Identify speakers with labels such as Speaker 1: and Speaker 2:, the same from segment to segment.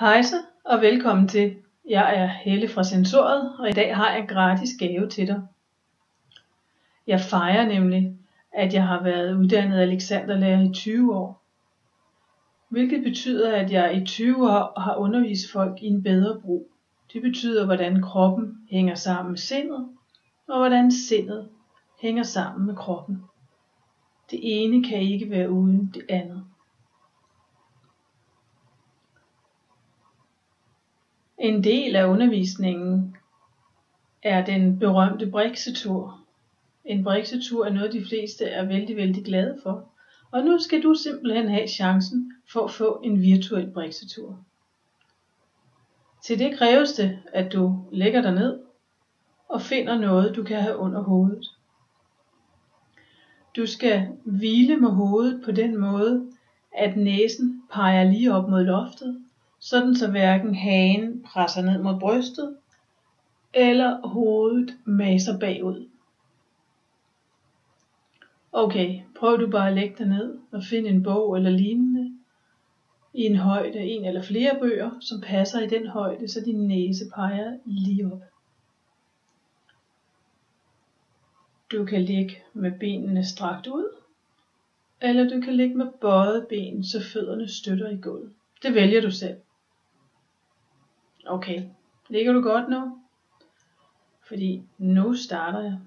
Speaker 1: Hejsa og velkommen til. Jeg er Helle fra Sensoriet, og i dag har jeg en gratis gave til dig. Jeg fejrer nemlig, at jeg har været uddannet Alexanderlærer i 20 år. Hvilket betyder, at jeg i 20 år har undervist folk i en bedre brug. Det betyder, hvordan kroppen hænger sammen med sindet, og hvordan sindet hænger sammen med kroppen. Det ene kan ikke være uden det andet. En del af undervisningen er den berømte briksetur. En briksetur er noget, de fleste er vældig glade for. Og nu skal du simpelthen have chancen for at få en virtuel briksetur. Til det kræves det, at du lægger dig ned og finder noget, du kan have under hovedet. Du skal hvile med hovedet på den måde, at næsen peger lige op mod loftet, sådan så hverken hagen presser ned mod brystet, eller hovedet maser bagud. Okay, prøv du bare at lægge dig ned og finde en bog eller lignende i en højde, en eller flere bøger, som passer i den højde, så din næse peger lige op. Du kan ligge med benene strakt ud, eller du kan ligge med bøjede ben, så fødderne støtter i gulvet. Det vælger du selv. Okay, ligger du godt nu? Fordi nu starter jeg.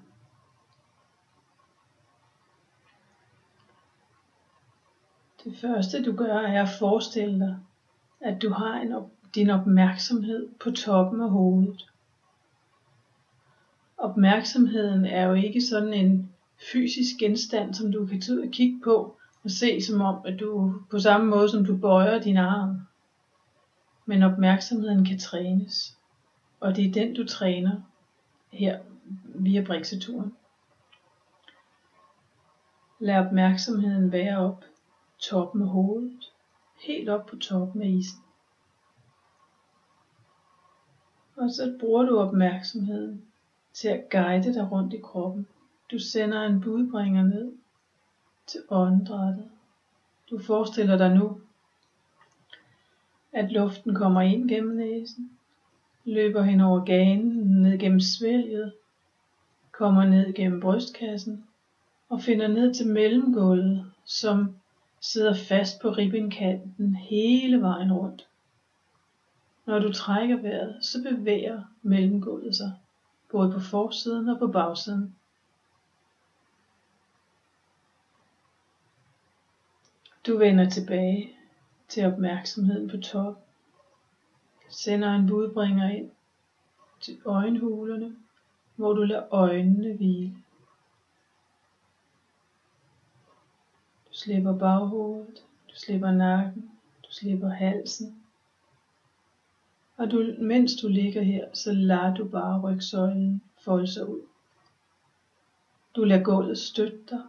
Speaker 1: Det første du gør er at forestille dig, at du har din opmærksomhed på toppen af hovedet. Opmærksomheden er jo ikke sådan en fysisk genstand, som du kan tage ud og kigge på og se som om, at du på samme måde som du bøjer din arm. Men opmærksomheden kan trænes, og det er den du træner her via brikseturen. Lad opmærksomheden være op toppen af hovedet, helt op på toppen af isen. Og så bruger du opmærksomheden til at guide dig rundt i kroppen. Du sender en budbringer ned til åndedrættet. Du forestiller dig nu, at luften kommer ind gennem næsen, løber hen over ganen, ned gennem svælget, kommer ned gennem brystkassen og finder ned til mellemgulvet, som sidder fast på ribbenkanten hele vejen rundt. Når du trækker vejret, så bevæger mellemgulvet sig, både på forsiden og på bagsiden. Du vender tilbage til opmærksomheden på toppen. Sender en budbringer ind til øjenhulerne, hvor du lader øjnene hvile. Du slipper baghovedet, du slipper nakken, du slipper halsen. Og mens du ligger her, så lader du bare rygsøjlen folde sig ud. Du lader gulvet støtte dig,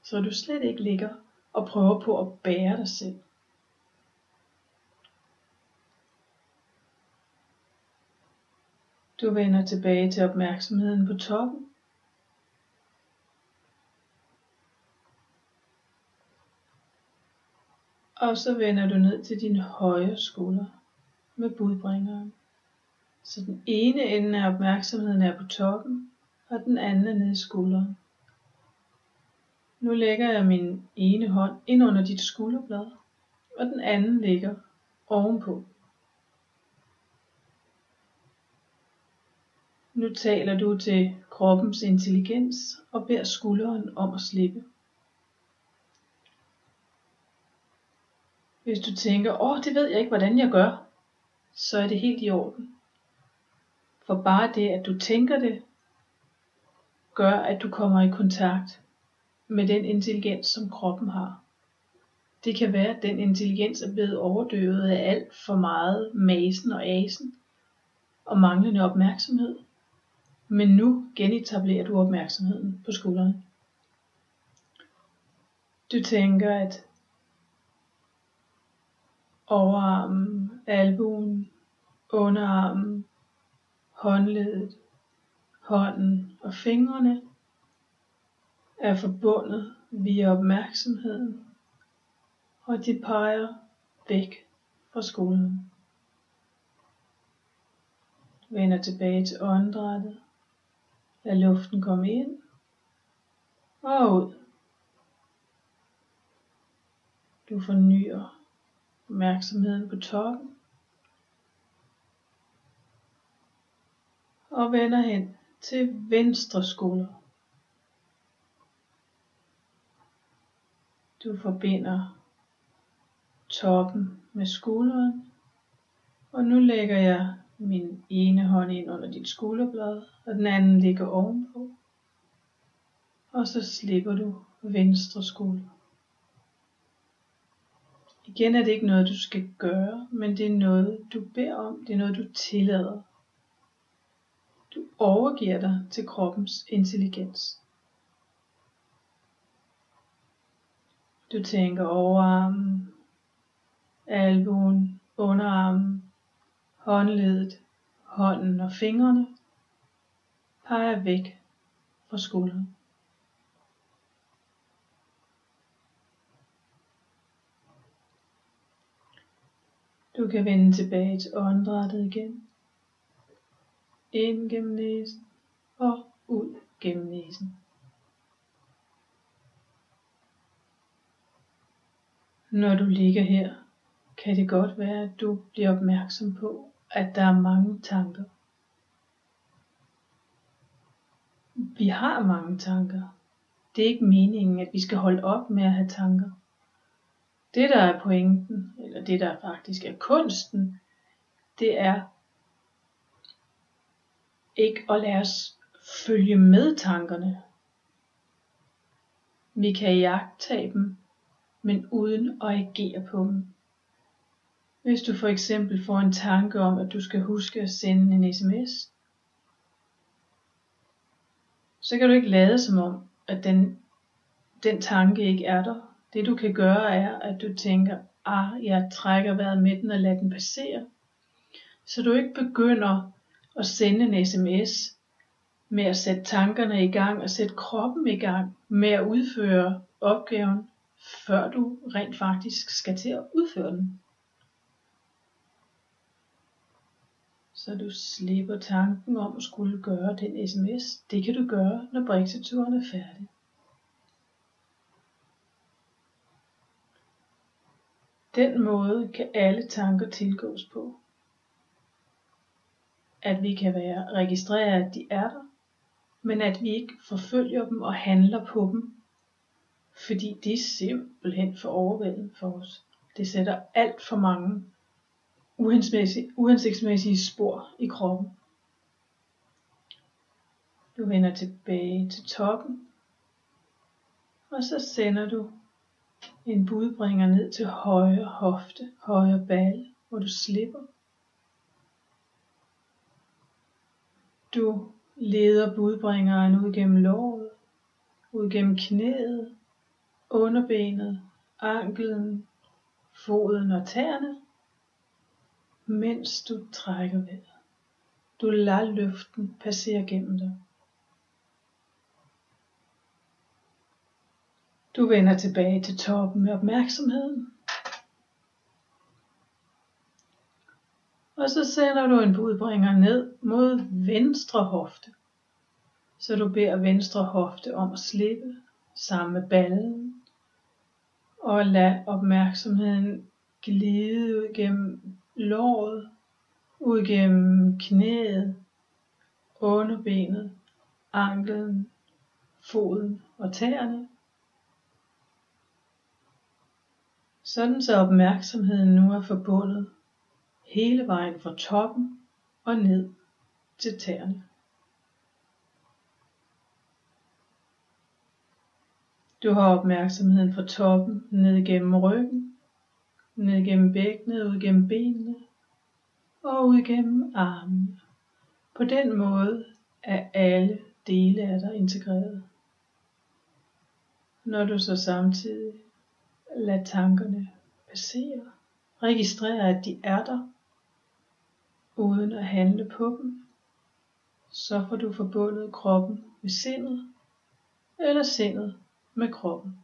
Speaker 1: så du slet ikke ligger og prøver på at bære dig selv. Du vender tilbage til opmærksomheden på toppen. Og så vender du ned til din højre skulder med budbringeren. Så den ene ende af opmærksomheden er på toppen, og den anden er nede i skulderen. Nu lægger jeg min ene hånd ind under dit skulderblad, og den anden ligger ovenpå. Nu taler du til kroppens intelligens og beder skulderen om at slippe. Hvis du tænker, det ved jeg ikke, hvordan jeg gør, så er det helt i orden. For bare det, at du tænker det, gør, at du kommer i kontakt med den intelligens, som kroppen har. Det kan være, at den intelligens er blevet overdøvet af alt for meget masen og asen og manglende opmærksomhed. Men nu genetablerer du opmærksomheden på skuldrene. Du tænker, at overarmen, albuen, underarmen, håndleddet, hånden og fingrene er forbundet via opmærksomheden, og de peger væk fra skulderen. Vender tilbage til åndedrættet. Lad luften komme ind og ud. Du fornyer opmærksomheden på toppen og vender hen til venstre skulder. Du forbinder toppen med skulderen, og nu lægger jeg min ene hånd ind under dit skulderblad, og den anden ligger ovenpå. Og så slipper du venstre skulder. Igen er det ikke noget, du skal gøre, men det er noget, du beder om. Det er noget, du tillader. Du overgiver dig til kroppens intelligens. Du tænker overarmen, albuen, underarmen, håndleddet, hånden og fingrene peger væk fra skulderen. Du kan vende tilbage til åndedrættet igen. Ind gennem næsen og ud gennem næsen. Når du ligger her, kan det godt være, at du bliver opmærksom på, at der er mange tanker. Vi har mange tanker. Det er ikke meningen, at vi skal holde op med at have tanker. Det der er pointen, eller det der faktisk er kunsten, det er ikke at lade os følge med tankerne. Vi kan iagttage dem, men uden at agere på dem. Hvis du for eksempel får en tanke om, at du skal huske at sende en sms, så kan du ikke lade som om, at den tanke ikke er der. Det du kan gøre er, at du tænker, jeg trækker vejret med den og lader den passere. Så du ikke begynder at sende en sms med at sætte tankerne i gang og sætte kroppen i gang med at udføre opgaven, før du rent faktisk skal til at udføre den. Så du slipper tanken om at skulle gøre den sms. Det kan du gøre, når brikseturen er færdig. Den måde kan alle tanker tilgås på. At vi kan registrere, at de er der, men at vi ikke forfølger dem og handler på dem, fordi det er simpelthen for overvældende for os. Det sætter alt for mange uhensigtsmæssige spor i kroppen. Du vender tilbage til toppen, og så sender du en budbringer ned til højre hofte, højre balle, hvor du slipper. Du leder budbringeren ud gennem låret, ud gennem knæet, underbenet, anklen, foden og tæerne, mens du trækker vejret. Du lader luften passere gennem dig. Du vender tilbage til toppen med opmærksomheden. Og så sender du en budbringer ned mod venstre hofte. Så du beder venstre hofte om at slippe sammen med ballen. Og lad opmærksomheden glide ud gennem låret, ud gennem knæet, underbenet, anklen, foden og tæerne. Sådan så opmærksomheden nu er forbundet hele vejen fra toppen og ned til tæerne. Du har opmærksomheden fra toppen ned gennem ryggen, ned gennem bækkenet, ud gennem benene og ud gennem armene. På den måde er alle dele af dig integreret. Når du så samtidig lader tankerne passere, registrerer at de er der, uden at handle på dem, så får du forbundet kroppen med sindet, eller sindet med kroppen.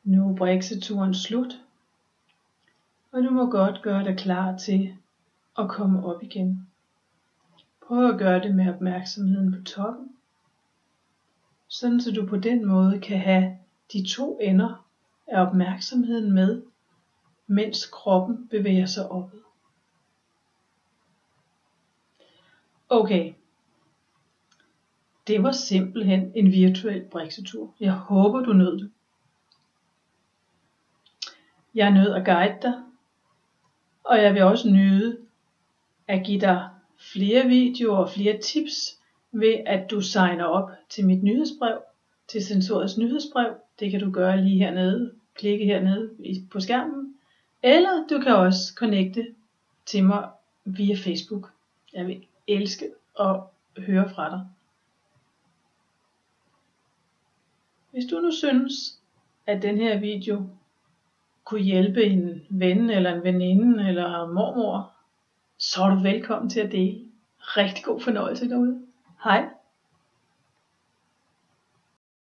Speaker 1: Nu er brikseturen slut. Og du må godt gøre dig klar til at komme op igen. Prøv at gøre det med opmærksomheden på toppen, sådan så du på den måde kan have de to ender af opmærksomheden med, mens kroppen bevæger sig opad. Okay, det var simpelthen en virtuel briksetur. Jeg håber du nød det. Jeg nød at guide dig, og jeg vil også nyde at give dig flere videoer og flere tips ved at du signer op til mit nyhedsbrev, til Sensoriets nyhedsbrev. Det kan du gøre lige hernede, klikke hernede på skærmen, eller du kan også connecte til mig via Facebook. Jeg vil elske at høre fra dig. Hvis du nu synes, at den her video kunne hjælpe en ven eller en veninde eller mormor, så er du velkommen til at dele. Rigtig god fornøjelse derude. Hej.